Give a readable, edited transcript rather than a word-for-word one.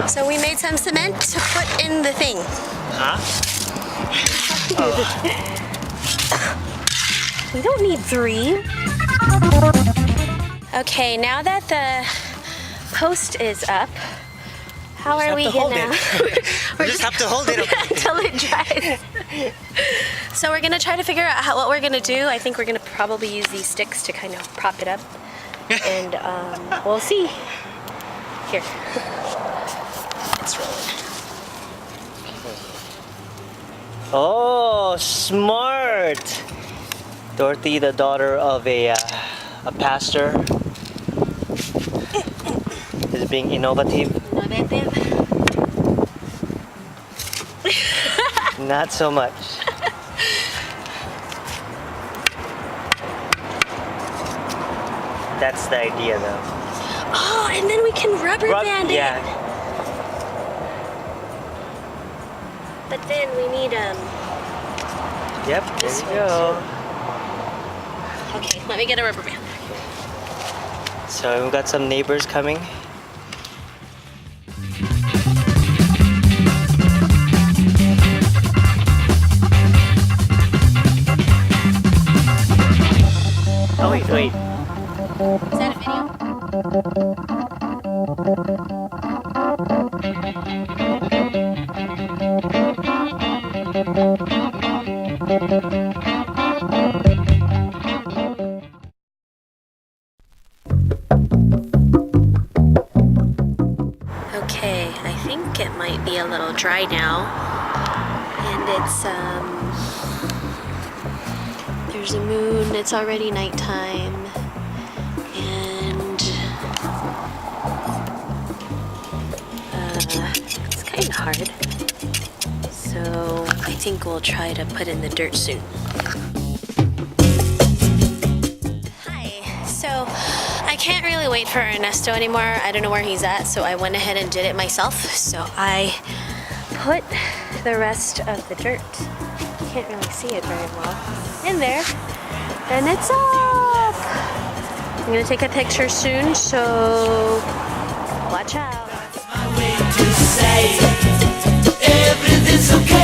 So we made some cement to put in the thing. Huh? We don't need 3. Okay, now that the post is up, how are we gonna? We just have to hold it until it dries. So we're gonna try to figure out what we're gonna do. I think we're gonna probably use these sticks to kind of prop it up, and we'll see. Here, it's rolling. Oh, smart! Dorothy, the daughter of a pastor, is being innovative. Not so much. That's the idea, though. Oh, and then we can rubber band it. Yeah. But then we need Yep. There you go. Okay, let me get a rubber band. So we've got some neighbors coming. Oh wait. Is that a video? Okay, I think it might be a little dry now. And it's there's a moon, it's already nighttime. And it's kind of hard. So I think we'll try to put in the dirt soon. Hi, so I can't really wait for Ernesto anymore. I don't know where he's at, so I went ahead and did it myself. So I put the rest of the dirt, you can't really see it very well, in there, and it's up. I'm gonna take a picture soon, so watch out. That's my way to say everything's okay.